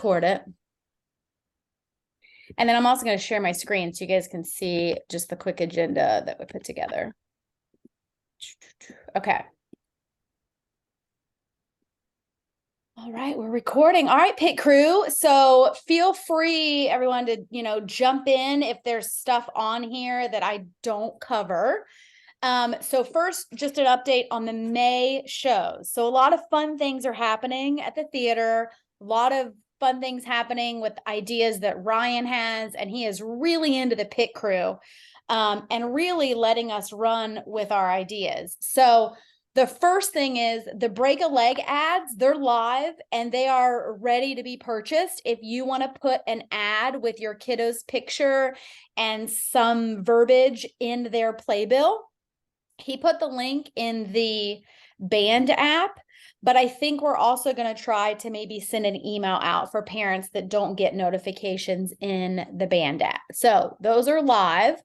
record it. And then I'm also going to share my screen so you guys can see just the quick agenda that we put together. Okay. All right, we're recording. All right, pit crew. So feel free, everyone, to, jump in if there's stuff on here that I don't cover. So first, just an update on the May shows. So a lot of fun things are happening at the theater. A lot of fun things happening with ideas that Ryan has, and he is really into the pit crew, and really letting us run with our ideas. So the first thing is the Break a Leg ads. They're live and they are ready to be purchased. If you want to put an ad with your kiddo's picture and some verbiage in their playbill, he put the link in the band app, but I think we're also going to try to maybe send an email out for parents that don't get notifications in the band app. So those are live.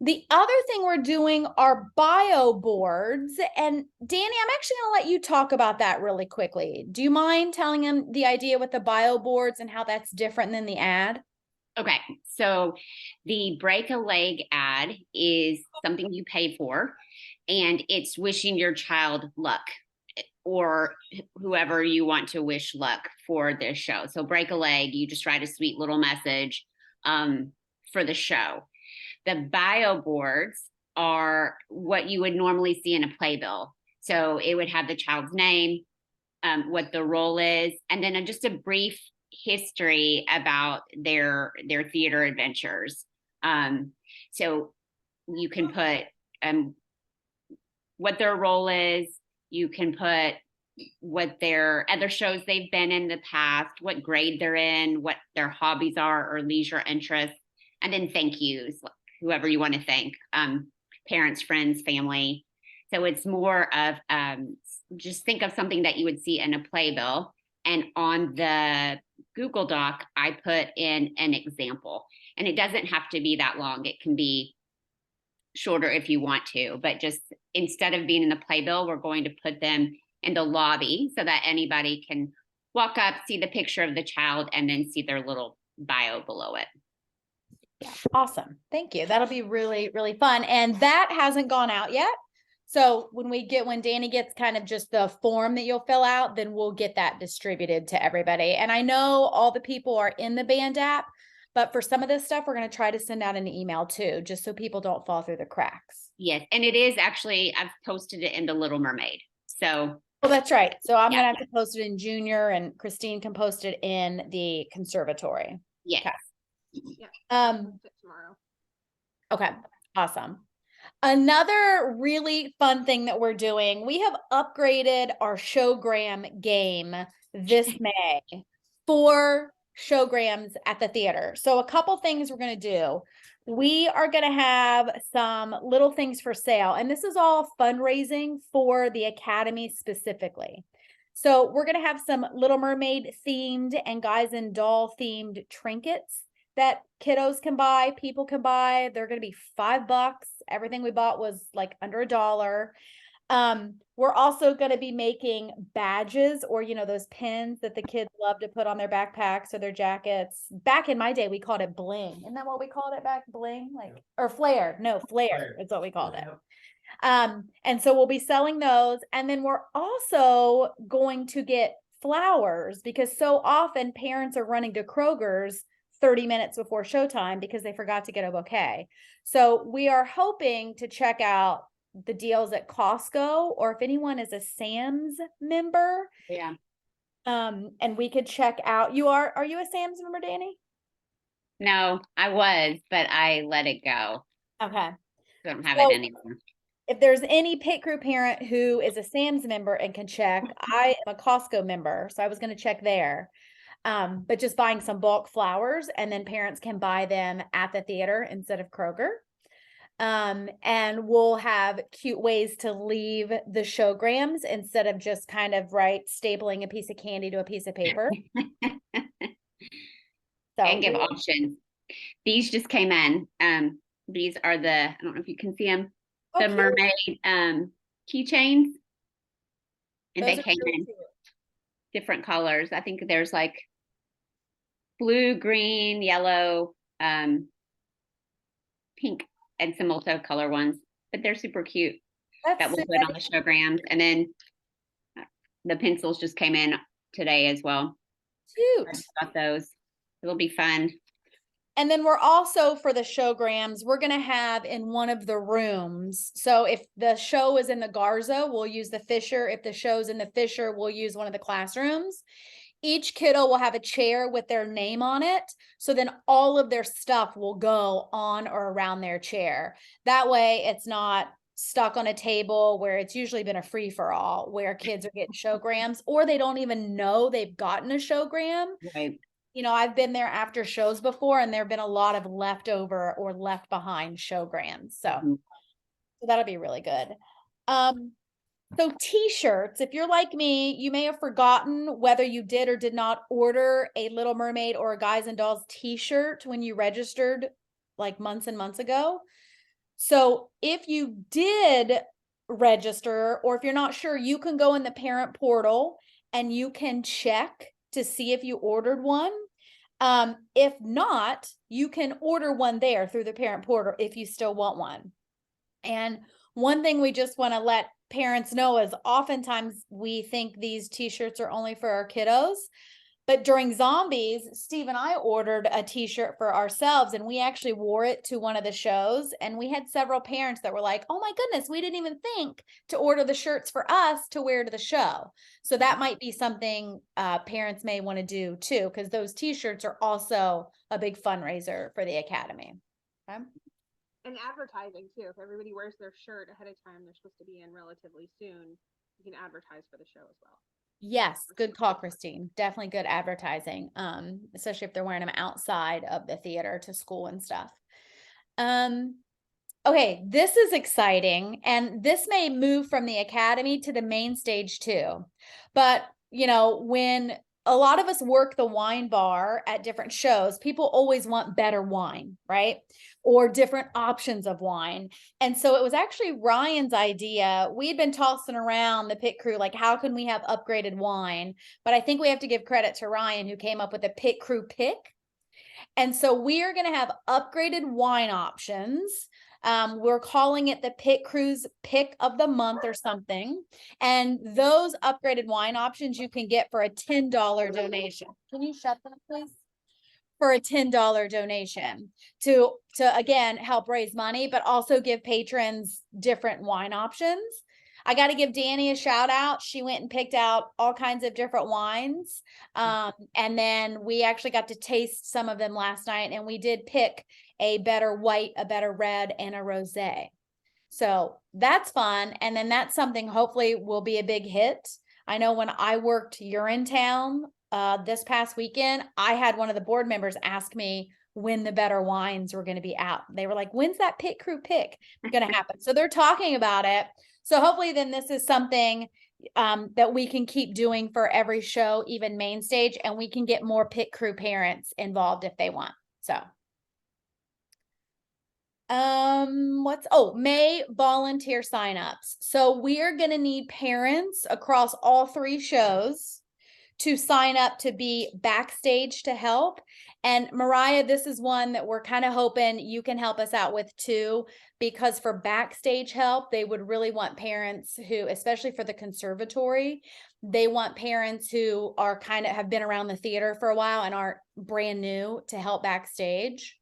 The other thing we're doing are bio boards. And Danny, I'm actually going to let you talk about that really quickly. Do you mind telling him the idea with the bio boards and how that's different than the ad? Okay, so the Break a Leg ad is something you pay for, and it's wishing your child luck or whoever you want to wish luck for this show. So Break a Leg, you just write a sweet little message for the show. The bio boards are what you would normally see in a playbill. So it would have the child's name, what the role is, and then just a brief history about their theater adventures. So you can put what their role is. You can put what their other shows they've been in the past, what grade they're in, what their hobbies are or leisure interests, and then thank yous, whoever you want to thank, parents, friends, family. So it's more of just think of something that you would see in a playbill. And on the Google Doc, I put in an example. And it doesn't have to be that long. It can be shorter if you want to. But just instead of being in the playbill, we're going to put them in the lobby so that anybody can walk up, see the picture of the child, and then see their little bio below it. Yeah, awesome. Thank you. That'll be really, really fun. And that hasn't gone out yet. So when Danny gets kind of just the form that you'll fill out, then we'll get that distributed to everybody. And I know all the people are in the band app, but for some of this stuff, we're going to try to send out an email too, just so people don't fall through the cracks. Yes. And it is actually, I've posted it in the Little Mermaid. So. Well, that's right. So I'm going to have to post it in Junior, and Christine can post it in the conservatory. Yes. Okay. Yeah. Tomorrow. Okay. Awesome. Another really fun thing that we're doing, we have upgraded our showgram game this May for showgrams at the theater. So a couple things we're going to do. We are going to have some little things for sale, and this is all fundraising for the Academy specifically. So we're going to have some Little Mermaid themed and Guys and Doll themed trinkets that kiddos can buy, people can buy. They're going to be $5. Everything we bought was like under $1. We're also going to be making badges, or, those pins that the kids love to put on their backpacks or their jackets. Back in my day, we called it bling. Isn't that what we called it back? Bling? Or flare. No, flare is what we called it. And so we'll be selling those. And then we're also going to get flowers, because so often parents are running to Kroger's 30 minutes before showtime because they forgot to get a bouquet. So we are hoping to check out the deals at Costco, or if anyone is a Sam's member. Yeah. And we could check out, are you a Sam's member, Danny? No, I was, but I let it go. Okay. I don't have it anymore. If there's any pit crew parent who is a Sam's member and can check, I am a Costco member, so I was going to check there. But just buying some bulk flowers, and then parents can buy them at the theater instead of Kroger. And we'll have cute ways to leave the showgrams instead of just kind of stapling a piece of candy to a piece of paper. So and give options. These just came in. These are I don't know if you can see them, the mermaid keychains. And they came in different colors. I think there's blue, green, yellow, pink, and some multicolor ones, but they're super cute that That's we'll put on the showgrams. And then the pencils just came in today as well. I cute. just got those. It'll be fun. And then we're also, for the showgrams, we're going to have in one of the rooms. So if the show is in the Garza, we'll use the Fisher. If the show's in the Fisher, we'll use one of the classrooms. Each kiddo will have a chair with their name on it. So then all of their stuff will go on or around their chair. That way it's not stuck on a table where it's usually been a free for all, where kids are getting showgrams or they don't even know they've gotten a showgram. Right. You know, I've been there after shows before and there've been a lot of leftover or left behind showgrams. So that'll be really good. So t-shirts, if you're like me, you may have forgotten whether you did or did not order a Little Mermaid or a Guys and Dolls t-shirt when you registered like months and months ago. So if you did register, or if you're not sure, you can go in the parent portal and you can check to see if you ordered one. If not, you can order one there through the parent portal if you still want one. And one thing we just want to let parents know is oftentimes we think these t-shirts are only for our kiddos, but during Zombies, Steve and I ordered a t-shirt for ourselves and we actually wore it to one of the shows, and we had several parents that were like, oh my goodness, we didn't even think to order the shirts for us to wear to the show. So that might be something parents may want to do too, because those t-shirts are also a big fundraiser for the Academy. Okay? And advertising too. If everybody wears their shirt ahead of time, they're supposed to be in relatively soon. You can advertise for the show as well. Yes, good call, Christine. Definitely good advertising, especially if they're wearing them outside of the theater to school and stuff. Okay, this is exciting, and this may move from the Academy to the main stage too. But, you know, when a lot of us work the wine bar at different shows, people always want better wine, right? Or different options of wine. And so it was actually Ryan's idea. We'd been tossing around the pit crew, like, how can we have upgraded wine? But I think we have to give credit to Ryan, who came up with the pit crew pick. And so we are going to have upgraded wine options. We're calling it the Pit Crew's Pick of the Month or something. And those upgraded wine options you can get for a $10 donation. Can you shut that, please? For a $10 donation to again help raise money, but also give patrons different wine options. I got to give Danny a shout out. She went and picked out all kinds of different wines. And then we actually got to taste some of them last night, and we did pick a better white, a better red, and a rosé. So that's fun. And then that's something hopefully will be a big hit. I know when I worked Urinetown this past weekend, I had one of the board members ask me when the better wines were going to be out. They were like, when's that pit crew pick going to happen? So they're talking about it. So hopefully then this is something that we can keep doing for every show, even main stage, and we can get more pit crew parents involved if they want. So May volunteer signups. So we are going to need parents across all 3 shows to sign up to be backstage to help. And Mariah, this is one that we're kind of hoping you can help us out with too, because for backstage help, they would really want parents who, especially for the conservatory, they want parents who are kind of have been around the theater for a while and aren't brand new to help backstage.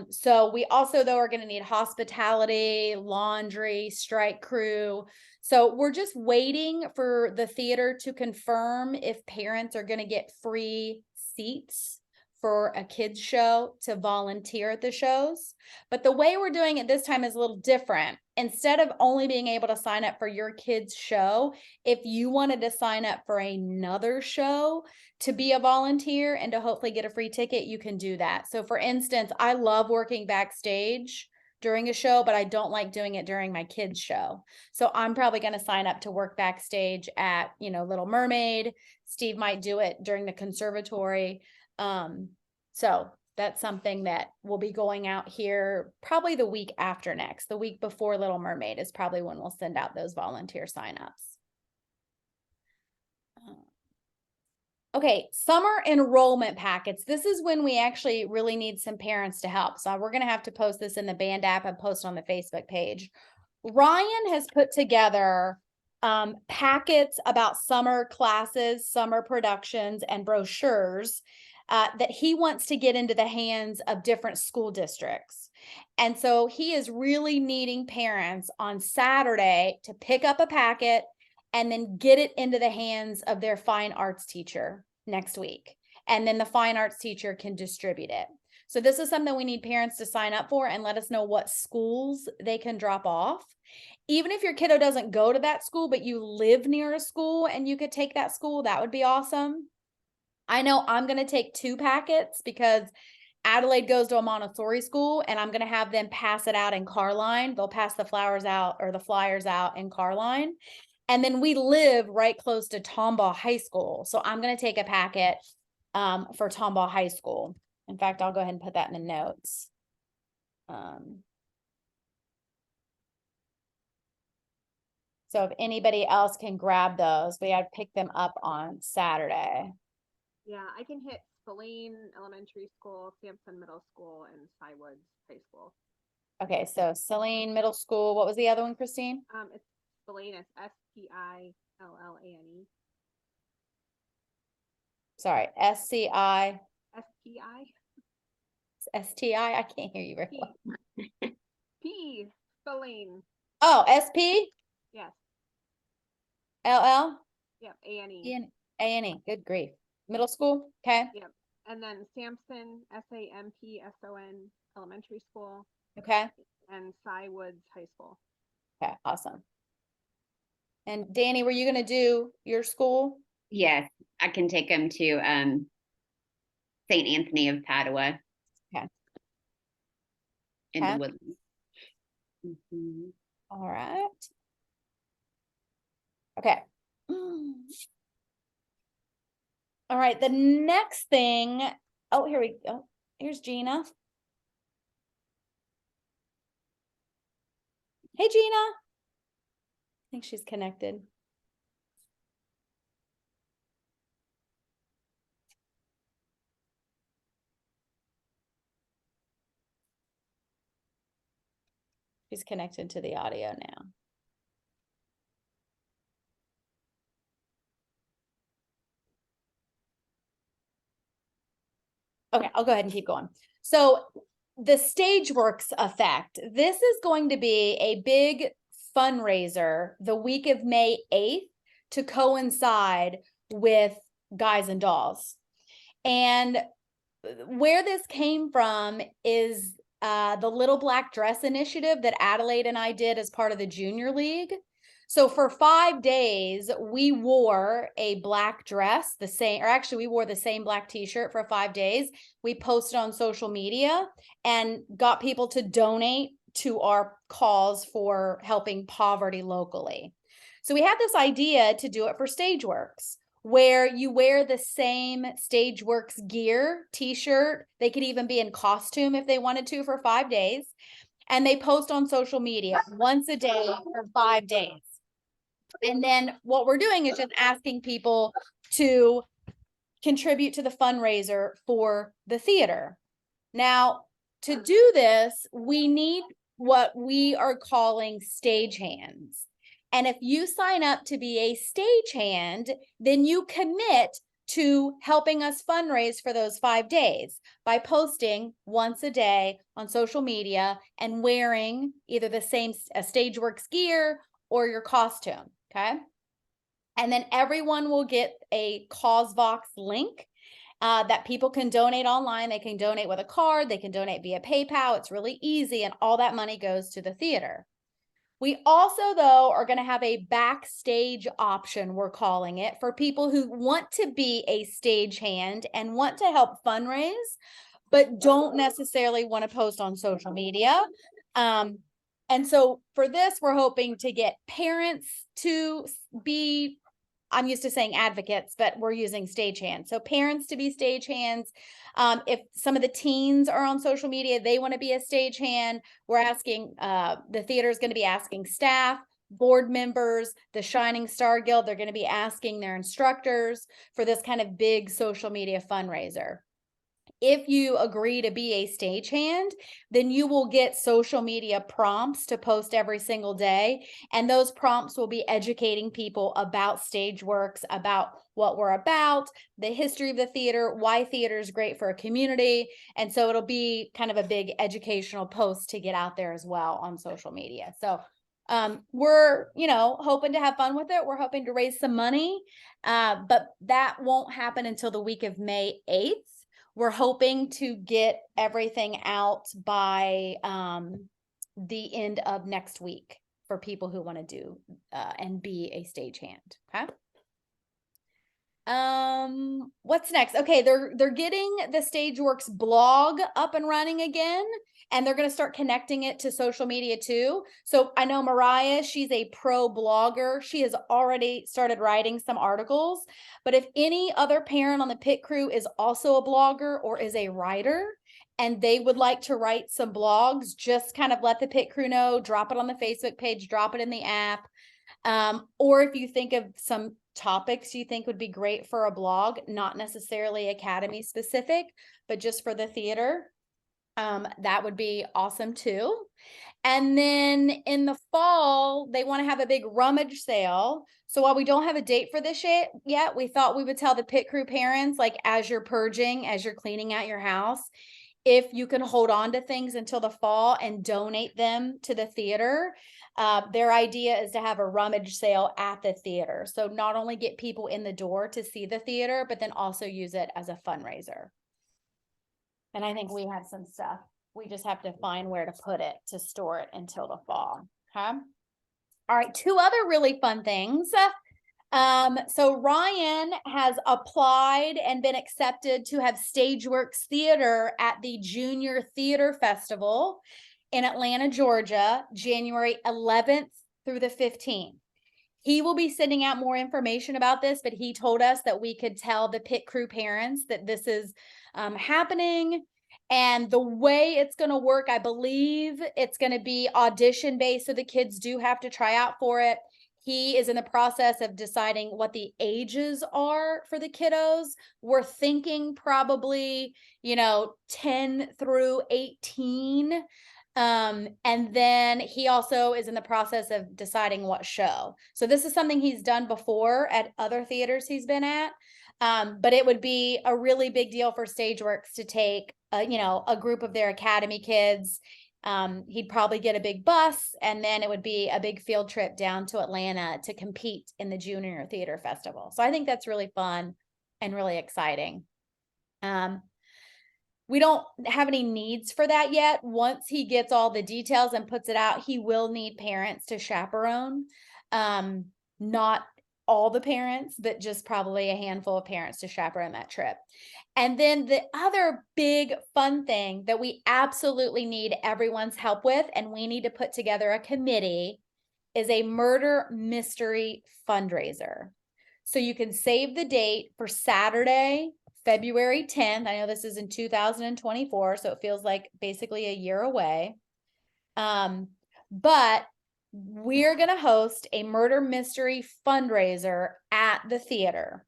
So we also, though, are going to need hospitality, laundry, strike crew. So we're just waiting for the theater to confirm if parents are going to get free seats for a kids show to volunteer at the shows. But the way we're doing it this time is a little different. Instead of only being able to sign up for your kids show, if you wanted to sign up for another show to be a volunteer and to hopefully get a free ticket, you can do that. So for instance, I love working backstage during a show, but I don't like doing it during my kids' show. So I'm probably going to sign up to work backstage at, Little Mermaid. Steve might do it during the conservatory. So that's something that will be going out here probably the week after next. The week before Little Mermaid is probably when we'll send out those volunteer signups. Okay, summer enrollment packets. This is when we actually really need some parents to help. So we're going to have to post this in the band app and post on the Facebook page. Ryan has put together packets about summer classes, summer productions, and brochures that he wants to get into the hands of different school districts. And so he is really needing parents on Saturday to pick up a packet and then get it into the hands of their fine arts teacher next week. And then the fine arts teacher can distribute it. So this is something we need parents to sign up for and let us know what schools they can drop off. Even if your kiddo doesn't go to that school, but you live near a school and you could take that school, that would be awesome. I know I'm going to take 2 packets because Adelaide goes to a Montessori school and I'm going to have them pass it out in Carline. They'll pass the flowers out or the flyers out in Carline. And then we live right close to Tomball High School. So I'm going to take a packet for Tomball High School. In fact, I'll go ahead and put that in the notes. So if anybody else can grab those, we have to pick them up on Saturday. Yeah, I can hit Spillane Elementary School, Sampson Middle School, and Cywoods High School. Okay, so Saline Middle School. What was the other one, Christine? It's Spillane. It's Spillane. Sorry, SCI. SPI. STI. I can't hear you very well. P. Spillane. Oh, SP? Yes. LL? Yep. A&E. A&E. Good grief. Middle school? Okay. Yep. And then Sampson, SAMPSON Elementary School. Okay. And Cywoods High School. Okay. Awesome. And Danny, were you going to do your school? Yes, I can take them to St. Anthony of Padua. Okay. In Okay. the Woodlands. Mhm. All right. Okay. All right. The next thing. Oh, here we go. Here's Gina. Hey, Gina. I think she's connected. She's connected to the audio now. Okay, I'll go ahead and keep going. So the Stageworks effect. This is going to be a big fundraiser the week of May 8th to coincide with Guys and Dolls. And where this came from is the Little Black Dress initiative that Adelaide and I did as part of the Junior League. So for 5 days, we wore a black dress, we wore the same black t-shirt for 5 days. We posted on social media and got people to donate to our cause for helping poverty locally. So we had this idea to do it for Stageworks, where you wear the same Stageworks gear, t-shirt. They could even be in costume if they wanted to for 5 days. And they post on social media once a day for 5 days. And then what we're doing is just asking people to contribute to the fundraiser for the theater. Now, to do this, we need what we are calling stagehands. And if you sign up to be a stagehand, then you commit to helping us fundraise for those 5 days by posting once a day on social media and wearing either the same Stageworks gear or your costume. Okay. And then everyone will get a CauseVox link that people can donate online. They can donate with a card. They can donate via PayPal. It's really easy. And all that money goes to the theater. We also, though, are going to have a backstage option, we're calling it, for people who want to be a stagehand and want to help fundraise, but don't necessarily want to post on social media. And so for this, we're hoping to get parents to be, I'm used to saying advocates, but we're using stagehands. So parents to be stagehands. If some of the teens are on social media, they want to be a stagehand. We're asking, the theater is going to be asking staff board members, the Shining Star Guild, they're going to be asking their instructors for this kind of big social media fundraiser. If you agree to be a stagehand, then you will get social media prompts to post every single day. And those prompts will be educating people about StageWorks, about what we're about, the history of the theater, why theater is great for a community. And so it'll be kind of a big educational post to get out there as well on social media. So we're, hoping to have fun with it. We're hoping to raise some money, but that won't happen until the week of May 8th. We're hoping to get everything out by the end of next week for people who want to do and be a stagehand. Okay. What's next? Okay, they're getting the StageWorks blog up and running again, and they're going to start connecting it to social media too. So I know Mariah, she's a pro blogger. She has already started writing some articles, but if any other parent on the pit crew is also a blogger or is a writer and they would like to write some blogs, just kind of let the pit crew know, drop it on the Facebook page, drop it in the app. Or if you think of some topics you think would be great for a blog, not necessarily academy specific, but just for the theater, that would be awesome too. And then in the fall, they want to have a big rummage sale. So while we don't have a date for this yet, we thought we would tell the pit crew parents, like as you're purging, as you're cleaning out your house, if you can hold on to things until the fall and donate them to the theater. Their idea is to have a rummage sale at the theater. So not only get people in the door to see the theater, but then also use it as a fundraiser. And I think we have some stuff. We just have to find where to put it to store it until the fall. Okay. All right. 2 other really fun things. So Ryan has applied and been accepted to have StageWorks Theater at the Junior Theater Festival in Atlanta, Georgia, January 11th through the 15th. He will be sending out more information about this, but he told us that we could tell the pit crew parents that this is happening. And the way it's going to work, I believe it's going to be audition based. So the kids do have to try out for it. He is in the process of deciding what the ages are for the kiddos. We're thinking probably, 10 through 18. And then he also is in the process of deciding what show. So this is something he's done before at other theaters he's been at. But it would be a really big deal for StageWorks to take, a group of their academy kids. He'd probably get a big bus, and then it would be a big field trip down to Atlanta to compete in the Junior Theater Festival. So I think that's really fun and really exciting. We don't have any needs for that yet. Once he gets all the details and puts it out, he will need parents to chaperone. Not all the parents, but just probably a handful of parents to chaperone that trip. And then the other big fun thing that we absolutely need everyone's help with, and we need to put together a committee, is a murder mystery fundraiser. So you can save the date for Saturday, February 10th. I know this is in 2024, so it feels like basically a year away. But we're going to host a murder mystery fundraiser at the theater.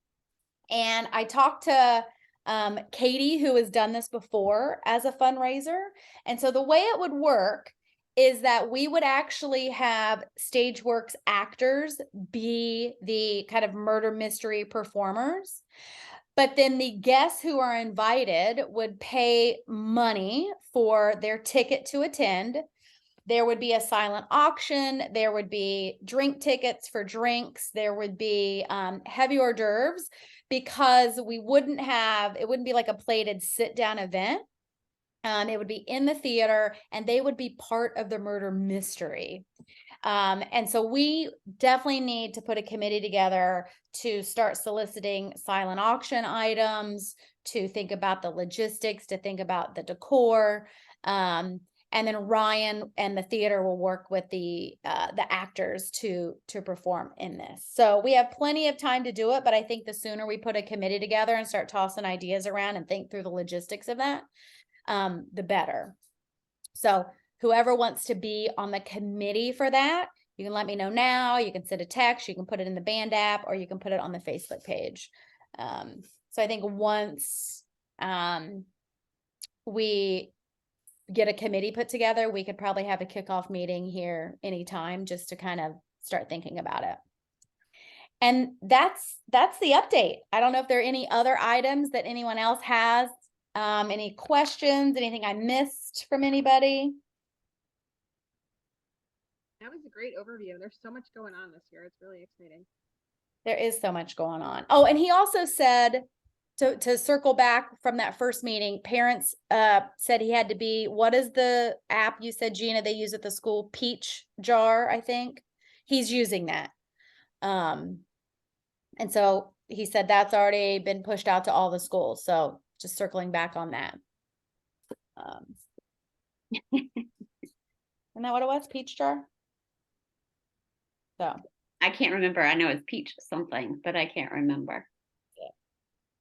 And I talked to Katie, who has done this before as a fundraiser. And so the way it would work is that we would actually have StageWorks actors be the kind of murder mystery performers. But then the guests who are invited would pay money for their ticket to attend. There would be a silent auction. There would be drink tickets for drinks. There would be heavy hors d'oeuvres, because it wouldn't be like a plated sit down event. It would be in the theater, and they would be part of the murder mystery. And so we definitely need to put a committee together to start soliciting silent auction items, to think about the logistics, to think about the decor. And then Ryan and the theater will work with the actors to perform in this. So we have plenty of time to do it, but I think the sooner we put a committee together and start tossing ideas around and think through the logistics of that, the better. So whoever wants to be on the committee for that, You can let me know now, you can send a text, you can put it in the band app, or you can put it on the Facebook page. So I think once we get a committee put together, we could probably have a kickoff meeting here anytime just to kind of start thinking about it. And that's the update. I don't know if there are any other items that anyone else has, any questions, anything I missed from anybody? That was a great overview. There's so much going on this year. It's really exciting. There is so much going on. Oh, and he also said, to circle back from that first meeting, parents said he had to be, what is the app you said, Gina, they use at the school? Peach Jar, I think. He's using that. And so he said that's already been pushed out to all the schools. So just circling back on that. Isn't that what it was? Peach Jar? So I can't remember. I know it's peach something, but I can't remember.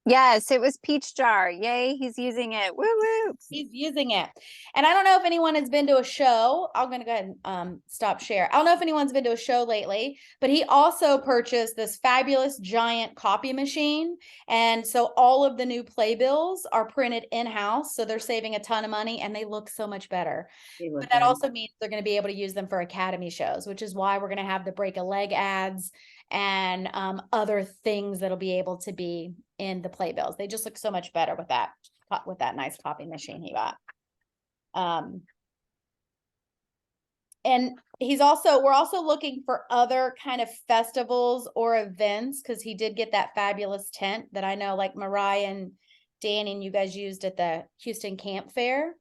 Yes, it was Peach Jar. Yay, he's using it. Woo woo. he's using it. And I don't know if anyone has been to a show. I'm going to go ahead and stop share. I don't know if anyone's been to a show lately, but he also purchased this fabulous giant copy machine. And so all of the new playbills are printed in-house. So they're saving a ton of money and they look so much better. But that also means they're going to be able to use them for Academy shows, which is why we're going to have the break a leg ads and other things that'll be able to be in the playbills. They just look so much better with that nice copy machine he bought. And we're also looking for other kind of festivals or events, because he did get that fabulous tent that I know like Mariah and Danny and you guys used at the Houston Camp Fair.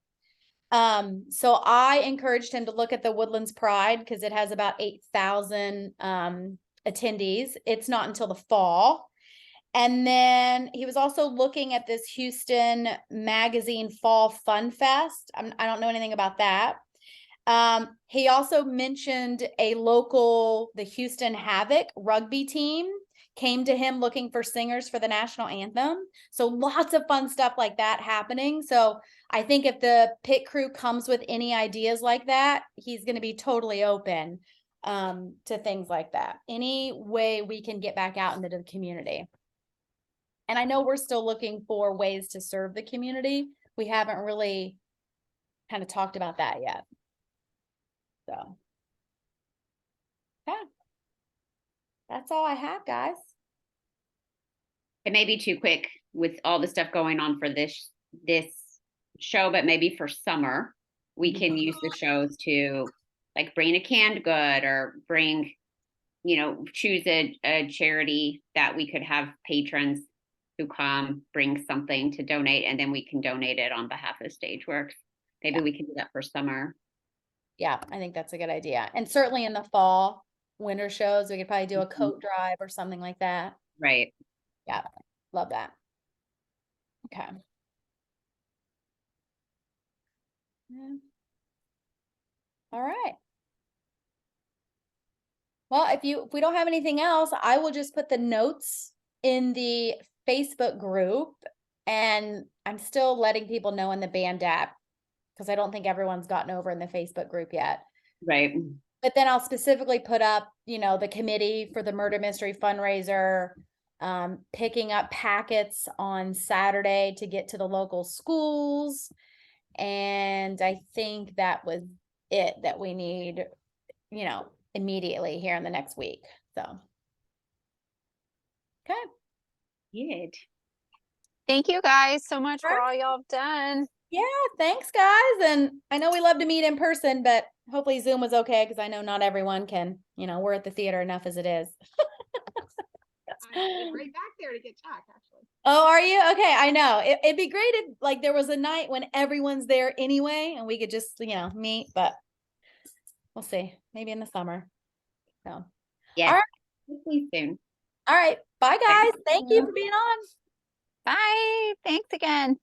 So I encouraged him to look at the Woodlands Pride because it has about 8,000 attendees. It's not until the fall. And then he was also looking at this Houston Magazine Fall Fun Fest. I don't know anything about that. He also mentioned the Houston Havoc rugby team came to him looking for singers for the national anthem. So lots of fun stuff like that happening. So I think if the pit crew comes with any ideas like that, he's going to be totally open to things like that. Any way we can get back out into the community. And I know we're still looking for ways to serve the community. We haven't really kind of talked about that yet. So, yeah, that's all I have, guys. It may be too quick with all the stuff going on for this show, but maybe for summer, we can use the shows to like bring a canned good or bring, choose a charity that we could have patrons who come bring something to donate, and then we can donate it on behalf of Stageworks. Maybe we can do that for summer. Yeah, I think that's a good idea. And certainly in the fall, winter shows, we could probably do a coat drive or something like that. Right. Yeah, love that. Okay. Yeah. All right. Well, if we don't have anything else, I will just put the notes in the Facebook group, and I'm still letting people know in the band app because I don't think everyone's gotten over in the Facebook group yet. Right. But then I'll specifically put up, the committee for the murder mystery fundraiser, picking up packets on Saturday to get to the local schools. And I think that was it that we need, immediately here in the next week. So, okay. Good. Thank you guys so much for Sure. all y'all have done. Yeah, thanks, guys. And I know we love to meet in person, but hopefully Zoom was okay because I know not everyone can, we're at the theater enough as it is. I'm right back there to get Jack, actually. Oh, are you? Okay, I know. It'd be great if like there was a night when everyone's there anyway and we could just, meet, but we'll see. Maybe in the summer. So, Yeah. All right. Hopefully soon. All right. Bye, guys. Thank you for being on. Bye. Thanks again.